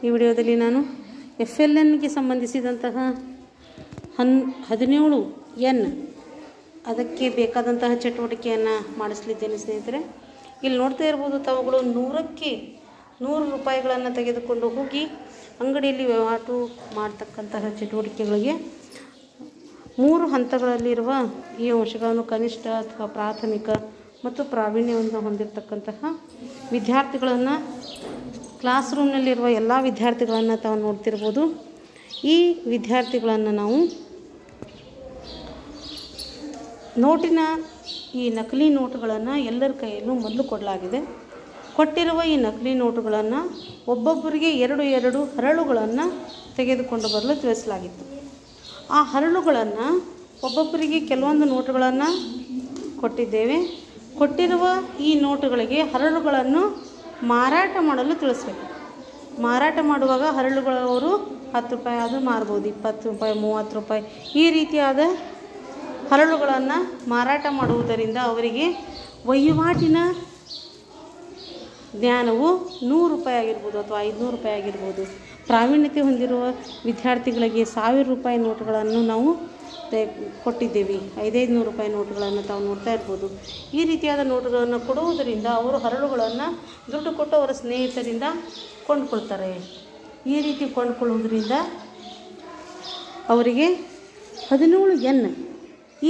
ಈ ವಿಡಿಯೋದಲ್ಲಿ ನಾನು FLNಗೆ ಸಂಬಂಧಿಸಿದಂತಹ 17N ಅದಕ್ಕೆ ಬೇಕಾದಂತಹ ಚಟುವಟಿಕೆಯನ್ನು ಮಾಡಿಸಲಿದ್ದೇನೆ ಸ್ನೇಹಿತರೆ. ಇಲ್ಲಿ ನೋಡ್ತಾ ಇರ್ಬೋದು ತಾವುಗಳು 100ಕ್ಕೆ 100 ರೂಪಾಯಿಗಳನ್ನು ತೆಗೆದುಕೊಂಡು ಹೋಗಿ ಅಂಗಡಿಯಲ್ಲಿ ವ್ಯವಹಾರ ಮಾಡ್ತಕ್ಕಂತಹ ಚಟುವಟಿಕೆಗಳಿಗೆ 3 ಹಂತಗಳಲ್ಲಿರುವ ಈ ಅಂಶಗಳನ್ನು ಕನಿಷ್ಠ ಅಥವಾ ಪ್ರಾಥಮಿಕ ಮತ್ತು ಪ್ರಾವೀಣ್ಯವನ್ನು ಹೊಂದಿರತಕ್ಕಂತಹ ವಿದ್ಯಾರ್ಥಿಗಳನ್ನು ಕ್ಲಾಸ್ ರೂಮ್ನಲ್ಲಿರುವ ಎಲ್ಲ ವಿದ್ಯಾರ್ಥಿಗಳನ್ನು ತಾವು ನೋಡ್ತಿರ್ಬೋದು. ಈ ವಿದ್ಯಾರ್ಥಿಗಳನ್ನು ನಾವು ನೋಟಿನ ಈ ನಕಲಿ ನೋಟುಗಳನ್ನು ಎಲ್ಲರ ಕೈಯಲ್ಲೂ ಮೊದಲು ಕೊಡಲಾಗಿದೆ. ಕೊಟ್ಟಿರುವ ಈ ನಕಲಿ ನೋಟುಗಳನ್ನು ಒಬ್ಬೊಬ್ಬರಿಗೆ 2 ಹರಳುಗಳನ್ನು ತೆಗೆದುಕೊಂಡು ಬರಲು ತಿಳಿಸಲಾಗಿತ್ತು. ಆ ಹರಳುಗಳನ್ನು ಒಬ್ಬೊಬ್ಬರಿಗೆ ಕೆಲವೊಂದು ನೋಟುಗಳನ್ನು ಕೊಟ್ಟಿದ್ದೇವೆ. ಕೊಟ್ಟಿರುವ ಈ ನೋಟುಗಳಿಗೆ ಹರಳುಗಳನ್ನು ಮಾರಾಟ ಮಾಡಲು ತಿಳಿಸಬೇಕು. ಮಾರಾಟ ಮಾಡುವಾಗ ಹರಳುಗಳವರು 10 ರೂಪಾಯಿ ಅದು ಮಾರ್ಬೋದು, 20 ರೂಪಾಯಿ 30 ರೂಪಾಯಿ ಈ ರೀತಿಯಾದ ಹರಳುಗಳನ್ನು ಮಾರಾಟ ಮಾಡುವುದರಿಂದ ಅವರಿಗೆ ವಹಿವಾಟಿನ ಜ್ಞಾನವು 100 ರೂಪಾಯಿ ಆಗಿರ್ಬೋದು ಅಥವಾ 500 ರೂಪಾಯಿ ಆಗಿರ್ಬೋದು. ಪ್ರಾವೀಣ್ಯತೆ ಹೊಂದಿರುವ ವಿದ್ಯಾರ್ಥಿಗಳಿಗೆ 1000 ರೂಪಾಯಿ ನೋಟುಗಳನ್ನು ನಾವು ಕೊಟ್ಟಿದ್ದೇವೆ. 500 ರೂಪಾಯಿ ನೋಟುಗಳನ್ನು ತಾವು ನೋಡ್ತಾ ಇರ್ಬೋದು. ಈ ರೀತಿಯಾದ ನೋಟುಗಳನ್ನು ಕೊಡುವುದರಿಂದ ಅವರು ಹರಳುಗಳನ್ನು ದುಡ್ಡು ಕೊಟ್ಟು ಅವರ ಸ್ನೇಹಿತರಿಂದ ಕೊಂಡುಕೊಳ್ತಾರೆ. ಈ ರೀತಿ ಕೊಂಡುಕೊಳ್ಳುವುದರಿಂದ ಅವರಿಗೆ 17N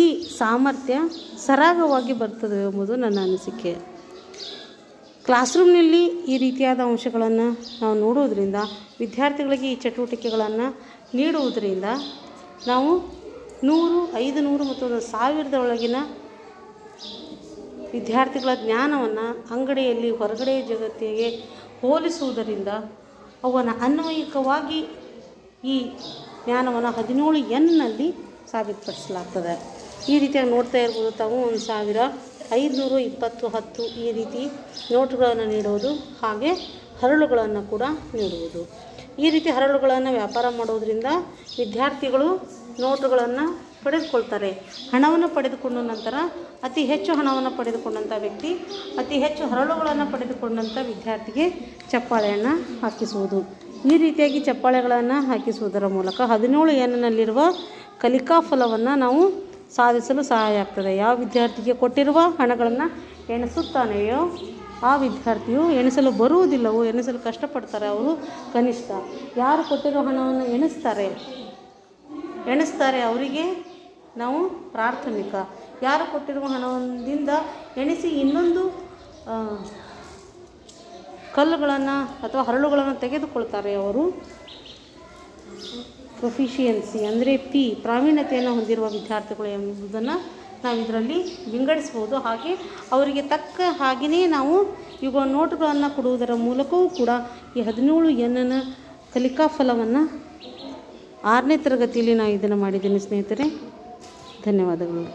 ಈ ಸಾಮರ್ಥ್ಯ ಸರಾಗವಾಗಿ ಬರ್ತದೆ ಎಂಬುದು ನನ್ನ ಅನಿಸಿಕೆ. ಕ್ಲಾಸ್ ರೂಮ್ನಲ್ಲಿ ಈ ರೀತಿಯಾದ ಅಂಶಗಳನ್ನು ನಾವು ನೋಡುವುದರಿಂದ ವಿದ್ಯಾರ್ಥಿಗಳಿಗೆ ಈ ಚಟುವಟಿಕೆಗಳನ್ನು ನೀಡುವುದರಿಂದ ನಾವು 100, 500 ಮತ್ತು 1000 ಒಳಗಿನ ವಿದ್ಯಾರ್ಥಿಗಳ ಜ್ಞಾನವನ್ನು ಅಂಗಡಿಯಲ್ಲಿ ಹೊರಗಡೆ ಜಗತ್ತಿಗೆ ಹೋಲಿಸುವುದರಿಂದ ಅವನ ಅನ್ವಯಿಕವಾಗಿ ಈ ಜ್ಞಾನವನ್ನು 17Nನಲ್ಲಿ ಸಾಬೀತುಪಡಿಸಲಾಗ್ತದೆ. ಈ ರೀತಿಯಾಗಿ ನೋಡ್ತಾ ಇರ್ಬೋದು ತಾವು 1000, 500, 20, 10 ಈ ರೀತಿ ನೋಟುಗಳನ್ನು ನೀಡುವುದು, ಹಾಗೆ ಹರಳುಗಳನ್ನು ಕೂಡ ನೀಡುವುದು. ಈ ರೀತಿ ಹರಳುಗಳನ್ನು ವ್ಯಾಪಾರ ಮಾಡೋದರಿಂದ ವಿದ್ಯಾರ್ಥಿಗಳು ನೋಟುಗಳನ್ನು ಪಡೆದುಕೊಳ್ತಾರೆ. ಹಣವನ್ನು ಪಡೆದುಕೊಂಡ ನಂತರ ಅತಿ ಹೆಚ್ಚು ಹಣವನ್ನು ಪಡೆದುಕೊಂಡಂಥ ವ್ಯಕ್ತಿ ಅತಿ ಹೆಚ್ಚು ಹರಳುಗಳನ್ನು ಪಡೆದುಕೊಂಡಂಥ ವಿದ್ಯಾರ್ಥಿಗೆ ಚಪ್ಪಾಳೆಯನ್ನು ಹಾಕಿಸುವುದು. ಈ ರೀತಿಯಾಗಿ ಚಪ್ಪಾಳೆಗಳನ್ನು ಹಾಕಿಸುವುದರ ಮೂಲಕ 17Nನಲ್ಲಿರುವ ಕಲಿಕಾ ಫಲವನ್ನು ನಾವು ಸಾಧಿಸಲು ಸಹಾಯ ಆಗ್ತದೆ. ಯಾವ ವಿದ್ಯಾರ್ಥಿಗೆ ಕೊಟ್ಟಿರುವ ಹಣಗಳನ್ನು ಎಣಿಸುತ್ತಾನೆಯೋ ಆ ವಿದ್ಯಾರ್ಥಿಯು ಎಣಿಸಲು ಬರುವುದಿಲ್ಲವೋ, ಎಣಿಸಲು ಕಷ್ಟಪಡ್ತಾರೆ ಅವರು ಕನಿಷ್ಠ. ಯಾರು ಕೊಟ್ಟಿರೋ ಹಣವನ್ನು ಎಣಿಸ್ತಾರೆ ಅವರಿಗೆ ನಾವು ಪ್ರಾಥಮಿಕ. ಯಾರು ಕೊಟ್ಟಿರುವ ಹಣದಿಂದ ಎಣಿಸಿ ಇನ್ನೊಂದು ಕಲ್ಲುಗಳನ್ನು ಅಥವಾ ಹರಳುಗಳನ್ನು ತೆಗೆದುಕೊಳ್ತಾರೆ ಅವರು ಪ್ರೊಫಿಷಿಯನ್ಸಿ ಅಂದರೆ ಪ್ರಾವೀಣ್ಯತೆಯನ್ನು ಹೊಂದಿರುವ ವಿದ್ಯಾರ್ಥಿಗಳು ಎಂಬುದನ್ನು ನಾವು ಇದರಲ್ಲಿ ವಿಂಗಡಿಸ್ಬೋದು. ಹಾಗೆ ಅವರಿಗೆ ತಕ್ಕ ಹಾಗೆಯೇ ನಾವು ಇವಾಗ ನೋಟುಗಳನ್ನು ಕೊಡುವುದರ ಮೂಲಕವೂ ಕೂಡ ಈ 17Nನ ಕಲಿಕಾ ಫಲವನ್ನು 6ನೇ ತರಗತಿಯಲ್ಲಿ ನಾನು ಇದನ್ನು ಮಾಡಿದ್ದೀನಿ ಸ್ನೇಹಿತರೆ. ಧನ್ಯವಾದಗಳು.